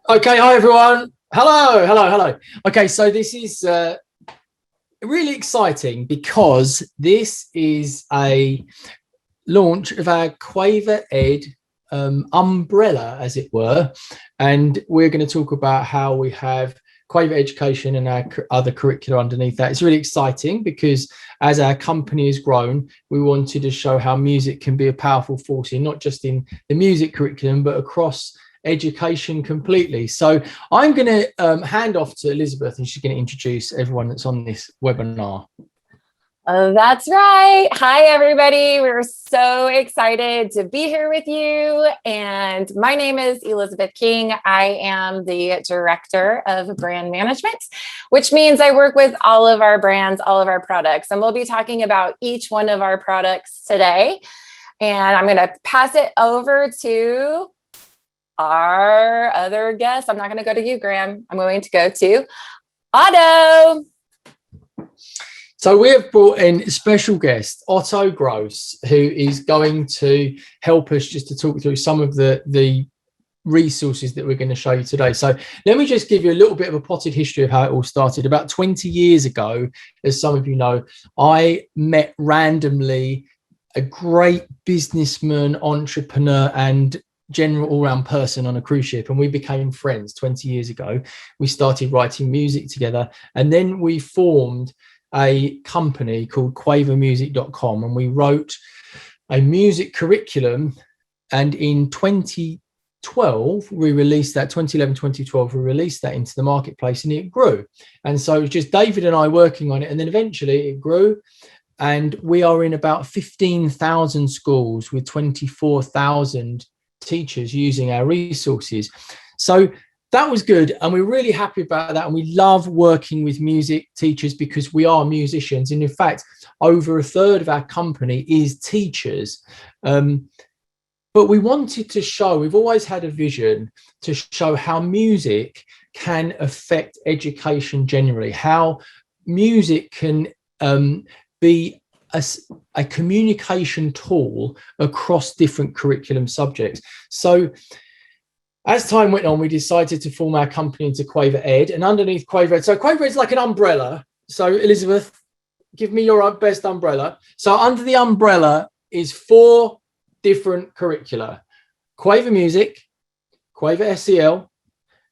Okay, hi everyone. Hello. Okay, so this is really exciting because this is a launch of our QuaverEd umbrella, as it were, and we're going to talk about how we have Quaver Education and our other curricula underneath that. It's really exciting because as our company has grown, we wanted to show how music can be a powerful force in not just in the music curriculum, but across education completely. So I'm going to hand off to Elizabeth, and she's going to introduce everyone that's on this webinar. That's right. Hi, everybody. We're so excited to be here with you. And my name is Elizabeth King. I am the Director of Brand Management, which means I work with all of our brands, all of our products. And we'll be talking about each one of our products today. And I'm going to pass it over to our other guest. I'm not going to go to you, Graham. I'm going to go to Otto. So we have brought in a special guest, Otto Gross, who is going to help us just to talk through some of the resources that we're going to show you today. So let me just give you a little bit of a potted history of how it all started. About 20 years ago, as some of you know, I met randomly a great businessman, entrepreneur, and general all-round person on a cruise ship, and we became friends 20 years ago. We started writing music together, and then we formed a company called QuaverMusic.com, and we wrote a music curriculum, and in 2012 we released that. 2011-2012 we released that into the marketplace, and it grew. And so it was just David and I working on it, and then eventually it grew, and we are in about 15,000 schools with 24,000 teachers using our resources. So that was good, and we're really happy about that, and we love working with music teachers because we are musicians, and in fact over a third of our company is teachers. But we wanted to show, we've always had a vision to show how music can affect education generally, how music can be a communication tool across different curriculum subjects. So as time went on, we decided to form our company into QuaverEd, and underneath QuaverEd, so QuaverEd is like an umbrella. So Elizabeth, give me your best umbrella. So under the umbrella is 4 different curricula: Quaver Music, Quaver SEL,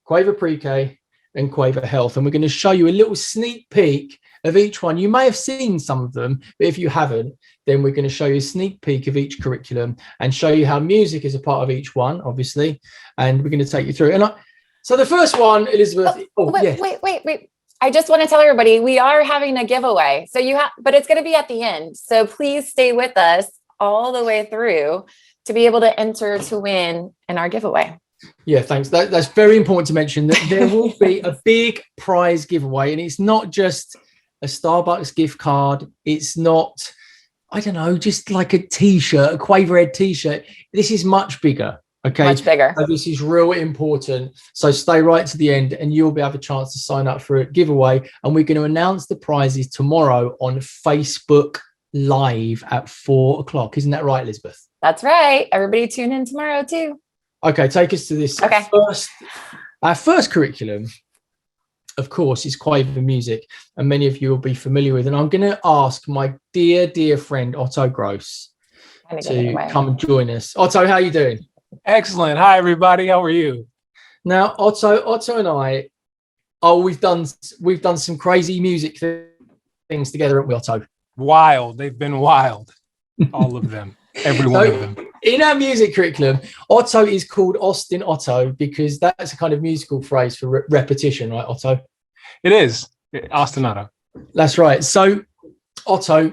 Quaver Pre-K, and Quaver Health. And we're going to show you a little sneak peek of each one. You may have seen some of them, but if you haven't, then we're going to show you a sneak peek of each curriculum and show you how music is a part of each one, obviously, and we're going to take you through. And so the first one, Elizabeth. Wait. I just want to tell everybody we are having a giveaway. So but it's going to be at the end. So please stay with us all the way through to be able to enter to win in our giveaway. Yeah, thanks. That's very important to mention that there will be a big prize giveaway, and it's not just a Starbucks gift card. It's not, I don't know, just like a t-shirt, a QuaverEd t-shirt. This is much bigger. Okay, much bigger. So this is real important. So stay right to the end, and you'll be have a chance to sign up for a giveaway. And we're going to announce the prizes tomorrow on Facebook Live at 4 o'clock. Isn't that right, Elizabeth? That's right. Everybody tune in tomorrow too. Okay, take us to this. Okay. Our first curriculum, of course, is Quaver Music, and many of you will be familiar with. And I'm going to ask my dear friend Otto Gross to come and join us. Otto, how are you doing? Excellent. Hi, everybody. How are you? Now, Otto and I, we've done some crazy music things together, haven't we, Otto? Wild. They've been wild. All of them. Every one of them. In our music curriculum, Otto is called Austin Otto because that's a kind of musical phrase for repetition, right, Otto? It is. Austin Otto. That's right. So, Otto,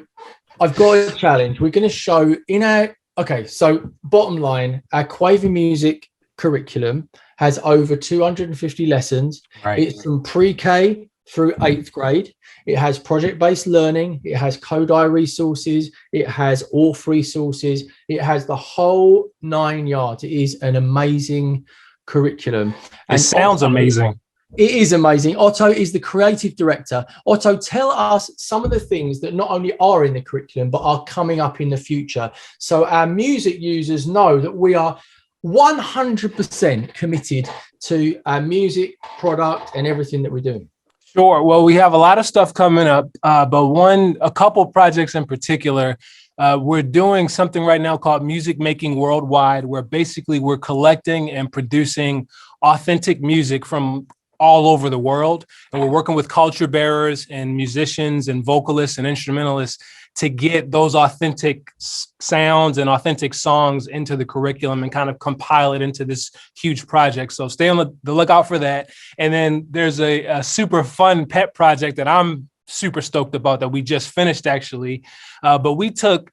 I've got a challenge. We're going to show in our... Okay, so bottom line, our Quaver Music curriculum has over 250 lessons. Right. It's from pre-K through 8th grade. It has project-based learning. It has Kodai resources. It has Auth resources. It has the whole 9 yards. It is an amazing curriculum. It sounds amazing. It is amazing. Otto is the creative director. Otto, tell us some of the things that not only are in the curriculum, but are coming up in the future. So our music users know that we are 100% committed to our music product and everything that we're doing? Sure. Well, we have a lot of stuff coming up, but a couple projects in particular. We're doing something right now called Music Making Worldwide, where basically we're collecting and producing authentic music from all over the world. And we're working with culture bearers and musicians and vocalists and instrumentalists to get those authentic sounds and authentic songs into the curriculum and kind of compile it into this huge project. So stay on the lookout for that. And then there's a super fun pet project that I'm super stoked about that we just finished actually. But we took,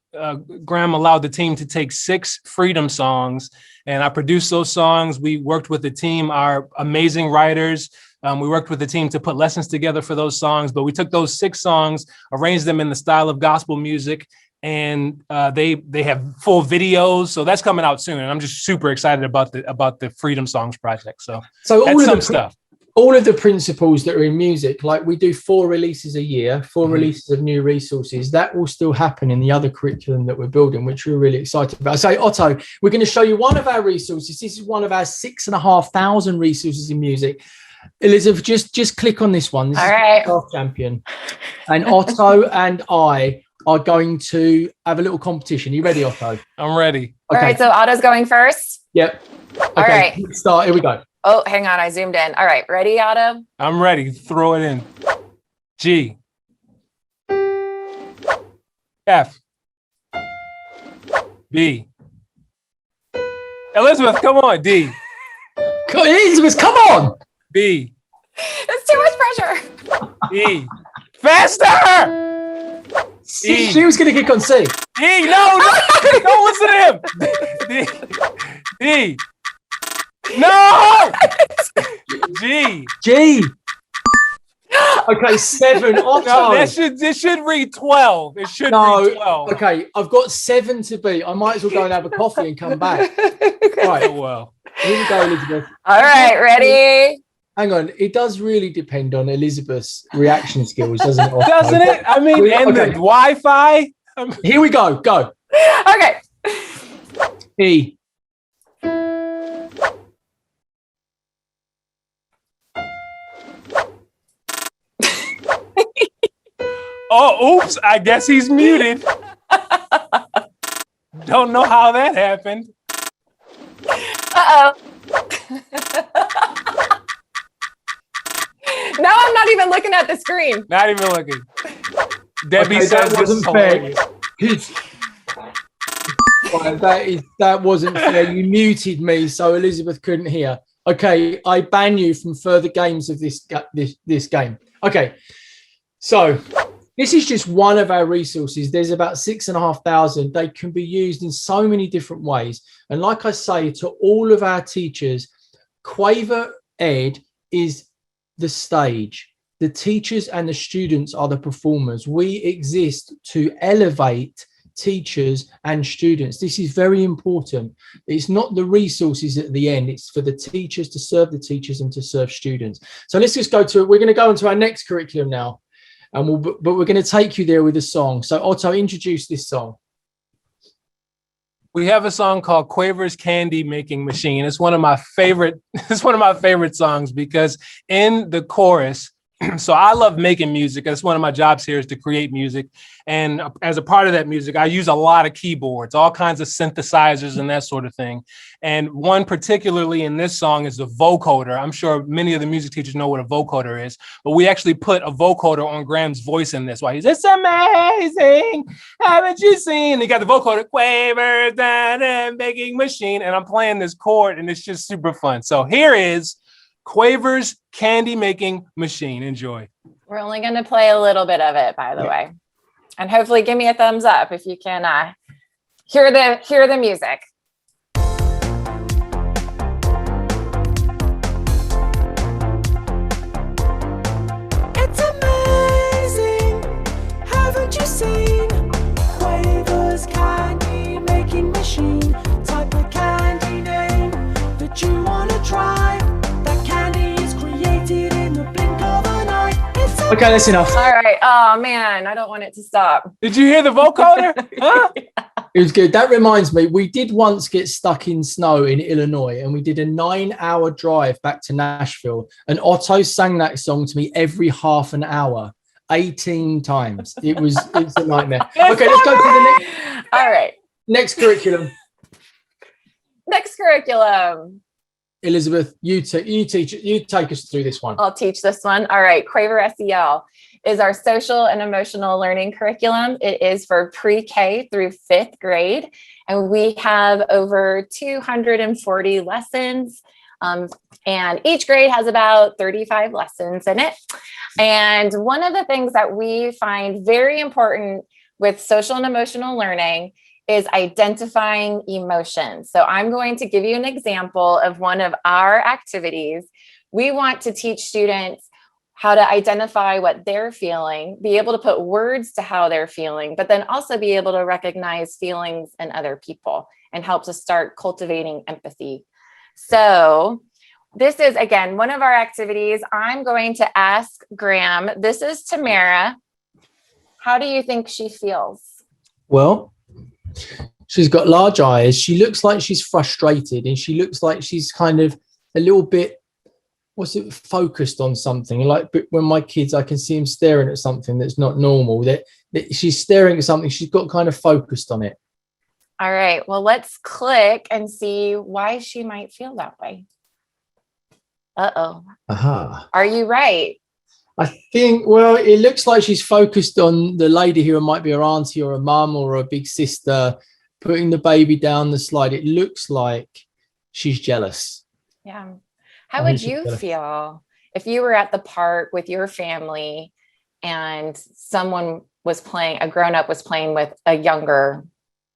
Graham allowed the team to take 6 freedom songs, and I produced those songs. We worked with the team, our amazing writers. We worked with the team to put lessons together for those songs, but we took those 6 songs, arranged them in the style of gospel music, and they have full videos. So that's coming out soon, and I'm just super excited about the Freedom Songs project. So that's some stuff. All of the principles that are in music, like we do 4 releases a year, 4 releases of new resources, that will still happen in the other curriculum that we're building, which we're really excited about. So Otto, we're going to show you one of our resources. This is one of our 6,500 resources in music. Elizabeth, just click on this one. This All right. Champion. And Otto and I are going to have a little competition. Are you ready, Otto? I'm ready. Okay. All right, so Otto's going first. Yep. Okay, all right. Start. Here we go. Oh, hang on. I zoomed in. All right. Ready, Otto? I'm ready. Throw it in. G. F. B. Elizabeth, come on. D. Elizabeth, come on. B. That's too much pressure. E. Faster. E. She was going to kick on C. D. No, don't listen to him. D. No! G. Okay, 7. Otto. No, this should read 12. It should read 12. Okay, I've got 7 to beat. I might as well go and have a coffee and come back. All right. Oh, well. Here we go, Elizabeth. All right, ready? Hang on. It does really depend on Elizabeth's reaction skills, doesn't it? Doesn't it? I mean, the Wi-Fi. Here we go. Go. Okay. E. Oh, oops. I guess he's muted. Don't know how that happened. Uh-oh. Now I'm not even looking at the screen. Not even looking. Debbie says that wasn't fair. That wasn't fair. You muted me, so Elizabeth couldn't hear. Okay, I ban you from further games of this game. Okay, so this is just one of our resources. There's about 6,500. They can be used in so many different ways. And like I say to all of our teachers, QuaverEd is the stage. The teachers and the students are the performers. We exist to elevate teachers and students. This is very important. It's not the resources at the end. It's for the teachers to serve the teachers and to serve students. So let's just we're going to go on to our next curriculum now. But we're going to take you there with a song. So Otto, introduce this song. We have a song called Quaver's Candy Making Machine. It's one of my favorite. It's one of my favorite songs because in the chorus. So I love making music. That's one of my jobs here is to create music. And as a part of that music, I use a lot of keyboards, all kinds of synthesizers and that sort of thing. And one particularly in this song is the vocoder. I'm sure many of the music teachers know what a vocoder is, but we actually put a vocoder on Graham's voice in this. Why he's, it's amazing. Haven't you seen? He got the vocoder, Quaver's making machine. And I'm playing this chord and it's just super fun. So here is Quaver's Candy Making Machine. Enjoy. We're only going to play a little bit of it, by the way. And hopefully give me a thumbs up if you can hear the music. It's amazing. Haven't you seen Quaver's Candy Making Machine? Type the candy name that you want to try. Okay, that's enough. All right. Oh man, I don't want it to stop. Did you hear the vocoder? Huh? It was good. That reminds me, we did once get stuck in snow in Illinois, and we did a 9-hour drive back to Nashville, and Otto sang that song to me every half an hour, 18 times. It's a nightmare. Okay, let's go to the next. All right. Next curriculum. Next curriculum. Elizabeth, you take us through this one. I'll teach this one. All right. QuaverSEL is our social and emotional learning curriculum. It is for pre-K through 5th grade. And we have over 240 lessons. And each grade has about 35 lessons in it. And one of the things that we find very important with social and emotional learning is identifying emotions. So I'm going to give you an example of one of our activities. We want to teach students how to identify what they're feeling, be able to put words to how they're feeling, but then also be able to recognize feelings in other people and help to start cultivating empathy. So this is, again, one of our activities. I'm going to ask Graham, this is Tamara. How do you think she feels? Well, she's got large eyes. She looks like she's frustrated, and she looks like she's kind of a little bit, focused on something. Like when my kids, I can see them staring at something that's not normal, that she's staring at something. She's got kind of focused on it. All right. Well, let's click and see why she might feel that way. Uh-oh. Aha. Are you right? I think, well, it looks like she's focused on the lady who might be her auntie or a mum or a big sister putting the baby down the slide. It looks like she's jealous. Yeah. How would you feel if you were at the park with your family and someone was playing, a grown-up was playing with a younger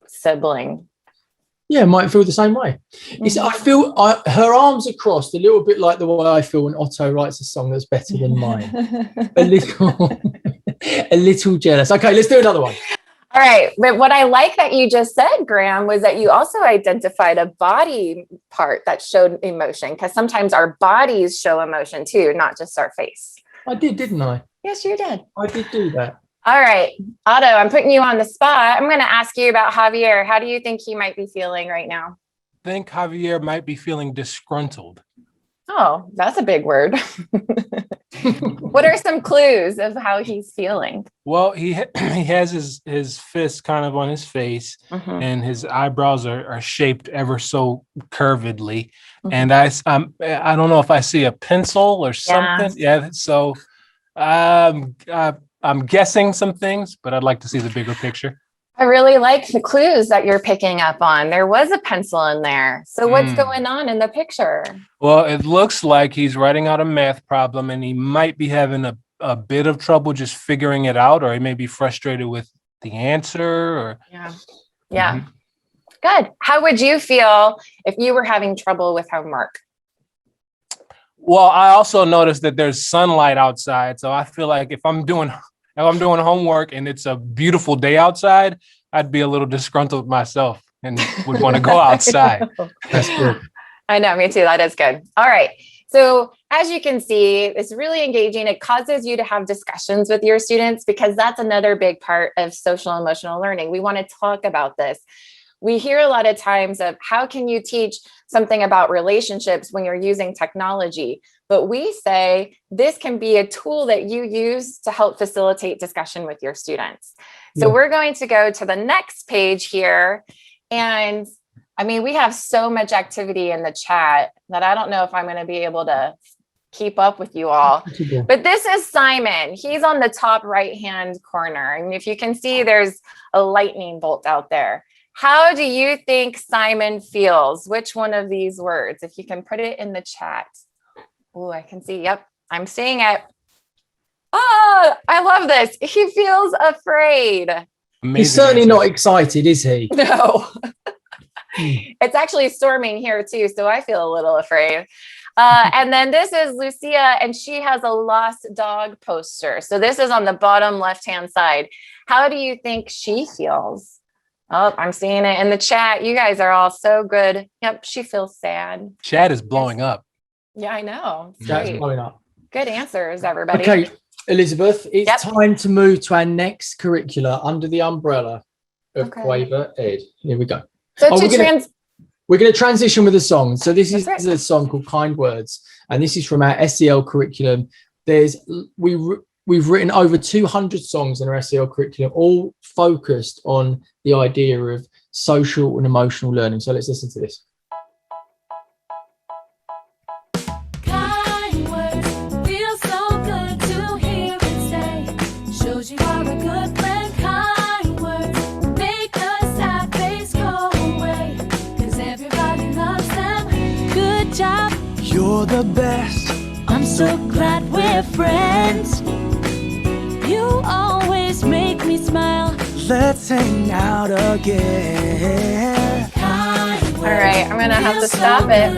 sibling? Yeah, might feel the same way. I feel her arms are crossed a little bit like the way I feel when Otto writes a song that's better than mine. a little jealous. Okay, let's do another one. All right. But what I like that you just said, Graham, was that you also identified a body part that showed emotion, because sometimes our bodies show emotion too, not just our face. I did, didn't I? Yes, you did. I did do that. All right. Otto, I'm putting you on the spot. I'm going to ask you about Javier. How do you think he might be feeling right now? I think Javier might be feeling disgruntled. Oh, that's a big word. What are some clues of how he's feeling? Well, he has his fist kind of on his face, and his eyebrows are shaped ever so curvedly. And I don't know if I see a pencil or something. Yeah. So I'm guessing some things, but I'd like to see the bigger picture. I really like the clues that you're picking up on. There was a pencil in there. So what's going on in the picture? Well, it looks like he's writing out a math problem, and he might be having a bit of trouble just figuring it out, or he may be frustrated with the answer. Or Yeah. Good. How would you feel if you were having trouble with homework? Well, I also noticed that there's sunlight outside. So I feel like if I'm doing homework and it's a beautiful day outside, I'd be a little disgruntled myself and would want to go outside. That's good. I know, me too. That is good. All right. So as you can see, it's really engaging. It causes you to have discussions with your students, because that's another big part of social emotional learning. We want to talk about this. We hear a lot of times of how can you teach something about relationships when you're using technology? But we say this can be a tool that you use to help facilitate discussion with your students. So we're going to go to the next page here. And I mean, we have so much activity in the chat that I don't know if I'm going to be able to keep up with you all. But this is Simon. He's on the top right-hand corner. And if you can see, there's a lightning bolt out there. How do you think Simon feels? Which one of these words? If you can put it in the chat. Oh, I can see. Yep, I'm seeing it. Oh, I love this. He feels afraid. Amazing. He's certainly not excited, is he? No. It's actually storming here too, so I feel a little afraid. And then this is Lucia, and she has a lost dog poster. So this is on the bottom left-hand side. How do you think she feels? Oh, I'm seeing it in the chat. You guys are all so good. Yep, she feels sad. Chat is blowing up. Yeah, I know. Chat's blowing up. Good answers, everybody. Okay, Elizabeth, it's time to move to our next curricula under the umbrella of Okay. QuaverEd. Here we go. So Oh, we're going to transition with a song. So this is a song called Kind Words, and this is from our SEL curriculum. We've written over 200 songs in our SEL curriculum, all focused on the idea of social and emotional learning. So let's listen to this. Kind words feel so good to hear and say. Shows you are a good friend. Kind words make a sad face go away. 'Cause everybody loves them. Good job. You're the best. I'm so glad we're friends. You always make me smile. Let's hang out again. All right, I'm gonna have to stop it.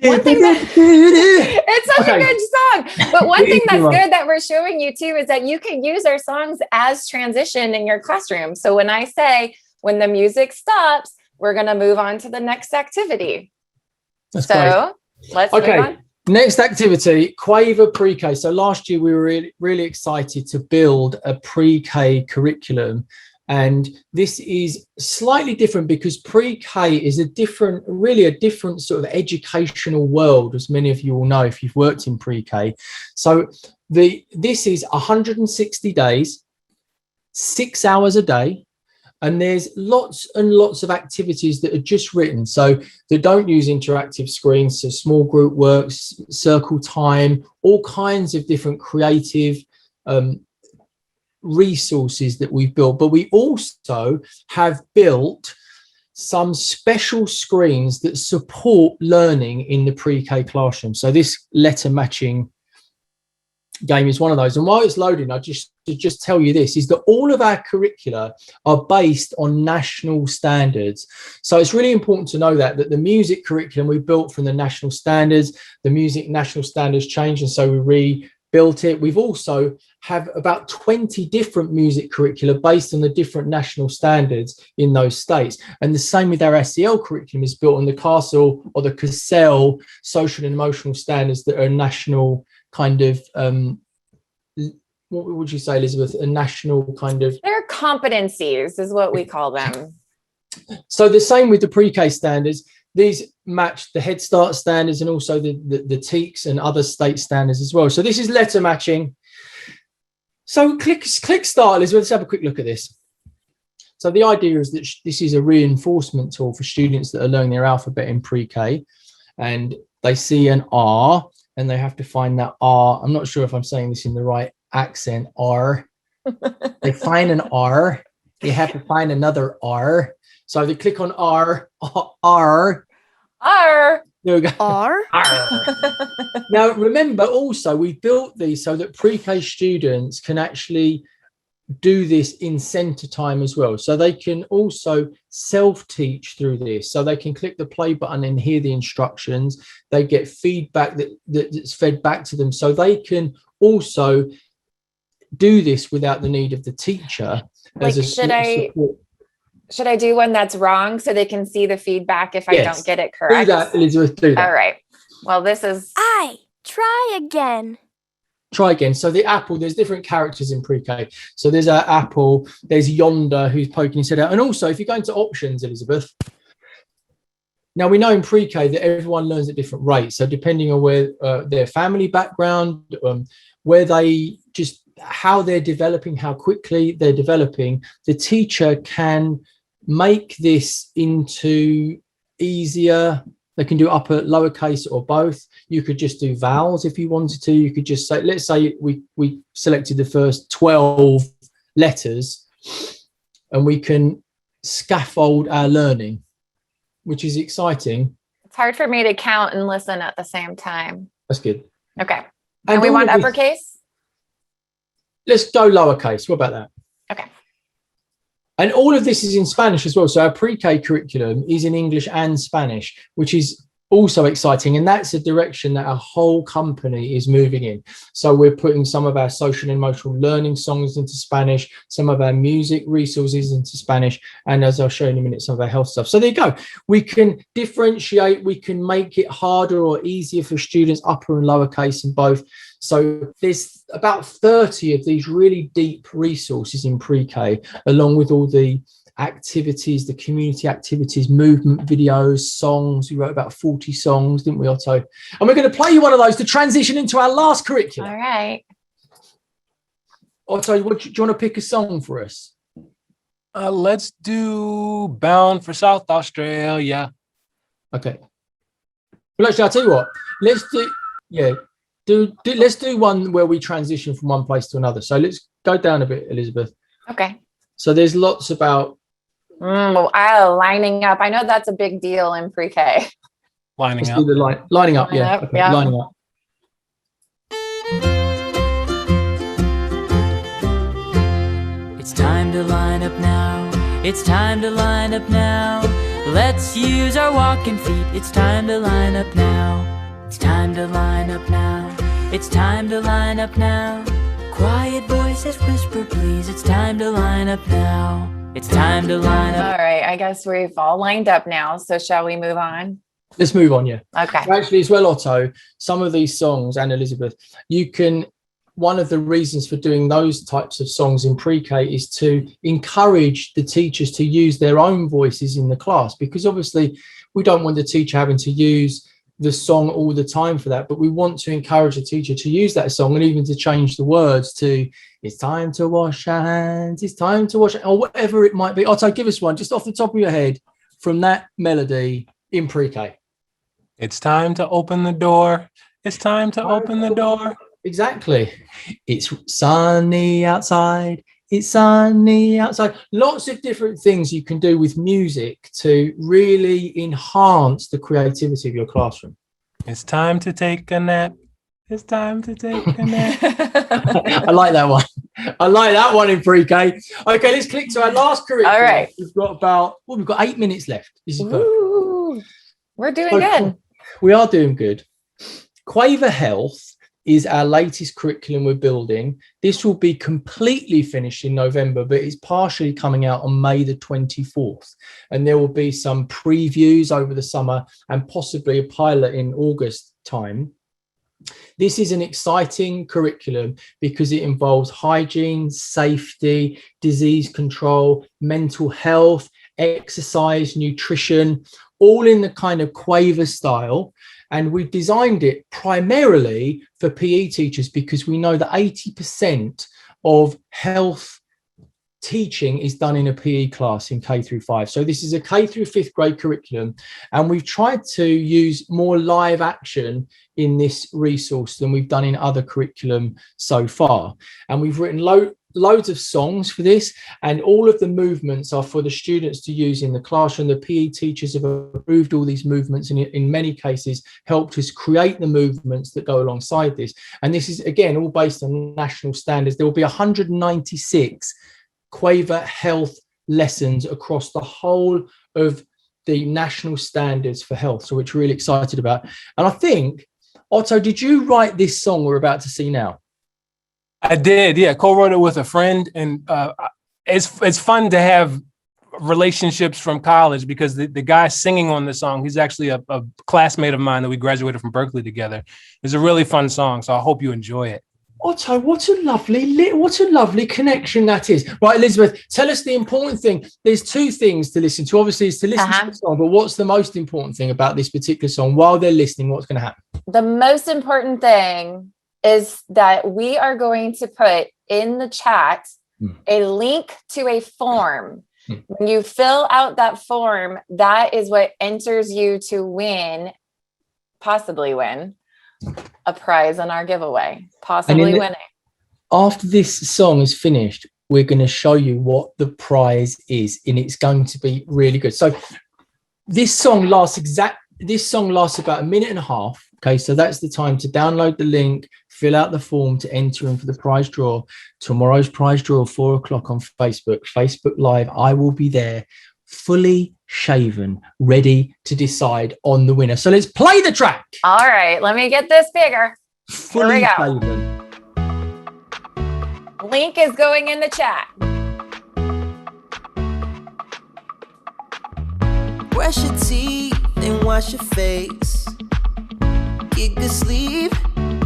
One thing it's such a good song, but one thing that's good that we're showing you too is that you can use our songs as transition in your classroom. So when I say, when the music stops, we're gonna move on to the next activity. That's so great. Let's move on. Next activity, Quaver Pre-K. So last year we were really excited to build a pre-K curriculum, and this is slightly different because pre-K is really a different sort of educational world, as many of you will know if you've worked in pre-K. So this is 160 days, 6 hours a day. And there's lots and lots of activities that are just written, so that don't use interactive screens, so small group works, circle time, all kinds of different creative resources that we've built. But we also have built some special screens that support learning in the pre-K classroom. So this letter matching game is one of those. And while it's loading, I just tell you this, is that all of our curricula are based on national standards. So it's really important to know that the music curriculum we built from the national standards, the music national standards changed, and so we rebuilt it. We've also have about 20 different music curricula based on the different national standards in those states. And the same with our SEL curriculum is built on the Castle or the CASEL social and emotional standards that are national kind of what would you say, Elizabeth? A national kind of... They're competencies is what we call them. So the same with the pre-K standards. These match the Head Start standards and also the TEKS and other state standards as well. So this is letter matching. So click start, Elizabeth. Let's have a quick look at this. So the idea is that this is a reinforcement tool for students that are learning their alphabet in pre-K, and they see an R and they have to find that R. I'm not sure if I'm saying this in the right accent. R. They find an R. They have to find another R. So they click on R. R. R. There we go. R. R. Now remember, also we built these so that pre-K students can actually do this in center time as well. So they can also self-teach through this. So they can click the play button and hear the instructions. They get feedback that's fed back to them. So they can also do this without the need of the teacher. Like, should I do one that's wrong so they can see the feedback if I don't get it correct? Do that, Elizabeth, do that. All right. Well, this is... Try again. Try again. So the apple, there's different characters in pre-K. So there's an apple, there's yonder who's poking his head out. And also, if you go into options, Elizabeth, now we know in pre-K that everyone learns at different rates. So depending on where their family background, where they just, how they're developing, how quickly they're developing, the teacher can make this into easier. They can do upper, lowercase, or both. You could just do vowels if you wanted to. You could just say, let's say we selected the first 12 letters, and we can scaffold our learning, which is exciting. It's hard for me to count and listen at the same time. That's good. Okay. And we want uppercase? Let's go lowercase. What about that? Okay. And all of this is in Spanish as well. So our pre-K curriculum is in English and Spanish, which is also exciting. And that's a direction that our whole company is moving in. So we're putting some of our social and emotional learning songs into Spanish, some of our music resources into Spanish, and as I'll show you in a minute, some of our health stuff. So there you go. We can differentiate. We can make it harder or easier for students, upper and lowercase and both. So there's about 30 of these really deep resources in pre-K, along with all the activities, the community activities, movement videos, songs. We wrote about 40 songs, didn't we, Otto? And we're going to play you one of those to transition into our last curriculum. All right. Otto, do you want to pick a song for us? Let's do Bound for South Australia. Okay. Well, actually, I'll tell you what. Let's do one where we transition from one place to another. So let's go down a bit, Elizabeth. Okay. So there's lots about lining up. I know that's a big deal in pre-K. Lining let's up. do the lining up. Yeah. Up, Okay. yeah. Lining up. It's time to line up now. It's time to line up now. Let's use our walking feet. It's time to line up now. It's time to line up now. It's time to line up now. Quiet voices whisper, please. It's time to line up now. It's time to line up. All right. I guess we've all lined up now. So shall we move on? Let's move on. Yeah. Okay. Actually, as well, Otto, some of these songs, and Elizabeth, one of the reasons for doing those types of songs in pre-K is to encourage the teachers to use their own voices in the class, because obviously we don't want the teacher having to use the song all the time for that, but we want to encourage the teacher to use that song and even to change the words to "It's time to wash our hands, it's time to wash," or whatever it might be. Otto, give us one just off the top of your head from that melody in pre-K. It's time to open the door. It's time to open the door. Exactly. It's sunny outside. It's sunny outside. Lots of different things you can do with music to really enhance the creativity of your classroom. It's time to take a nap. It's time to take a nap. I like that one. I like that one in pre-K. Okay, let's click to our last curriculum. All right. We've got we've got 8 minutes left. This is perfect. Ooh, we're doing good. We are doing good. Quaver Health is our latest curriculum we're building. This will be completely finished in November, but it's partially coming out on May the 24th. And there will be some previews over the summer and possibly a pilot in August time. This is an exciting curriculum because it involves hygiene, safety, disease control, mental health, exercise, nutrition, all in the kind of Quaver style. And we've designed it primarily for PE teachers because we know that 80% of health teaching is done in a PE class in K through 5. So this is a K through 5th grade curriculum. And we've tried to use more live action in this resource than we've done in other curriculum so far. And we've written loads of songs for this, and all of the movements are for the students to use in the classroom. The PE teachers have approved all these movements and in many cases helped us create the movements that go alongside this. And this is, again, all based on national standards. There will be 196 Quaver Health lessons across the whole of the national standards for health, so which we're really excited about. And I think, Otto, did you write this song we're about to see now? I did, yeah. Co-wrote it with a friend, and it's fun to have relationships from college because the guy singing on the song, he's actually a classmate of mine that we graduated from Berkeley together. It's a really fun song, so I hope you enjoy it. Otto, what a lovely connection that is. Right, Elizabeth, tell us the important thing. There's two things to listen to. Obviously, it's to listen to the song, but what's the most important thing about this particular song? While they're listening, what's going to happen? The most important thing is that we are going to put in the chat a link to a form. When you fill out that form, that is what enters you to possibly win a prize in our giveaway, possibly winning. After this song is finished, we're going to show you what the prize is, and it's going to be really good. So this song lasts about a minute and a half. Okay, so that's the time to download the link, fill out the form to enter in for the prize draw. Tomorrow's prize draw, 4 o'clock on Facebook Live. I will be there, fully shaven, ready to decide on the winner. So let's play the track. All right, let me get this bigger. Fully Here we go. shaven. Link is going in the chat. Brush your teeth and wash your face. Get good sleep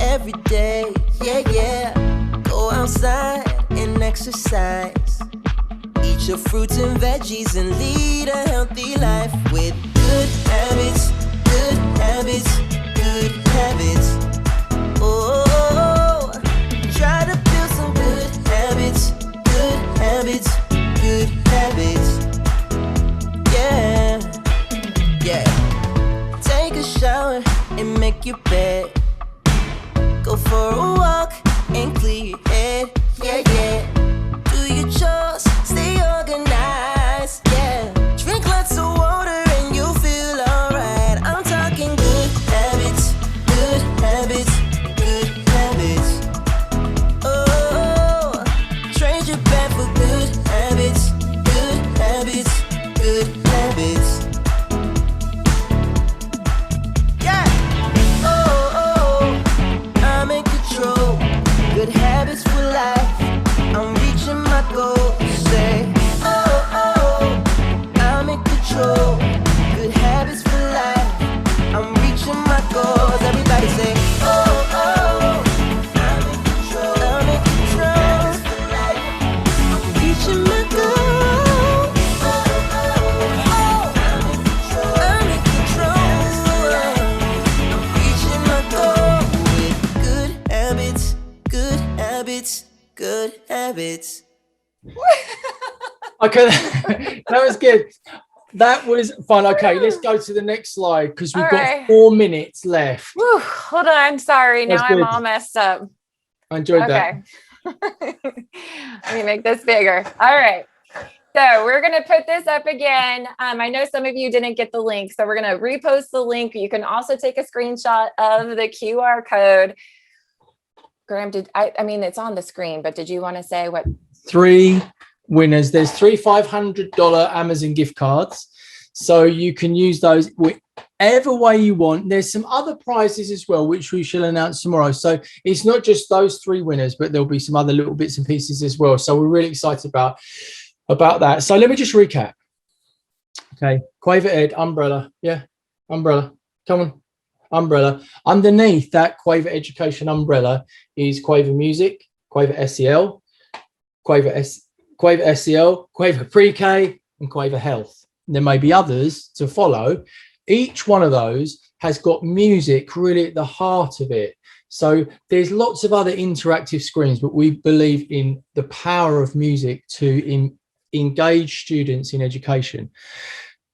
every day yeah, yeah. Go outside and exercise. Eat your fruits and veggies and lead a healthy life with good habits, good habits, good habits. Oh, try to build some good habits, good habits, good habits. Yeah, yeah. Take a shower and make your bed. Go for a walk and clear your head. Yeah, yeah. Do your chores, stay organized. Yeah. Drink lots of water and you'll feel alright. I'm talking good habits, good habits, good habits. Oh, trade your bad for good habits, good habits, good habits. Yeah. I'm in control. Good habits for life. I'm reaching my goals. Say, I'm in control. Good habits for life. I'm reaching my goals. Everybody say, I'm in control. I'm in control. I'm reaching my goals. I'm in control. I'm in control. I'm reaching my goals with good habits, good habits, good habits. Okay, that was good. That was fun. Okay, let's go to the next slide because we've All got right. 4 minutes left. Whew, hold on. Sorry. That's Now I'm good. all messed up. I enjoyed that. Okay. Let me make this bigger. All right. So we're going to put this up again. I know some of you didn't get the link, so we're going to repost the link. You can also take a screenshot of the QR code. Graham, I mean, it's on the screen, but did you want to say what? 3 winners. There's 3 $500 Amazon gift cards. So you can use those whichever way you want. There's some other prizes as well, which we shall announce tomorrow. So it's not just those 3 winners, but there'll be some other little bits and pieces as well. So we're really excited about that. So let me just recap. Okay, QuaverEd umbrella. Yeah, umbrella. Come on, umbrella. Underneath that Quaver Education umbrella is Quaver Music, Quaver SEL, Quaver SEL, Quaver Pre-K, and Quaver Health. There may be others to follow. Each one of those has got music really at the heart of it. So there's lots of other interactive screens, but we believe in the power of music to engage students in education.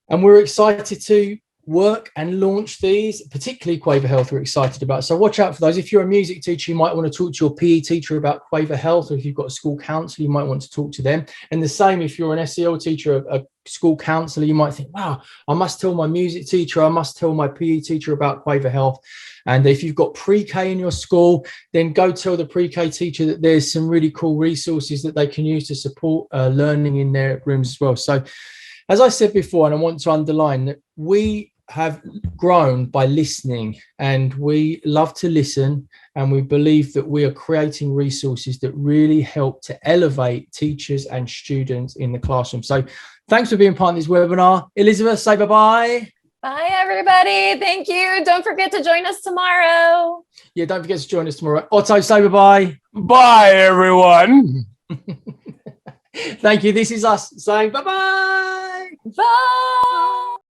And we're excited to work and launch these, particularly Quaver Health we're excited about. So watch out for those. If you're a music teacher, you might want to talk to your PE teacher about Quaver Health, or if you've got a school counsellor, you might want to talk to them. And the same if you're an SEL teacher, a school counsellor, you might think, wow, I must tell my music teacher, I must tell my PE teacher about Quaver Health. And if you've got pre-K in your school, then go tell the pre-K teacher that there's some really cool resources that they can use to support learning in their rooms as well. So as I said before, and I want to underline that we have grown by listening, and we love to listen, and we believe that we are creating resources that really help to elevate teachers and students in the classroom. So thanks for being part of this webinar. Elizabeth, say bye-bye. Bye, everybody. Thank you. Don't forget to join us tomorrow. Yeah, don't forget to join us tomorrow. Otto, say bye-bye. Bye, everyone. Thank you. This is us saying bye-bye. Bye.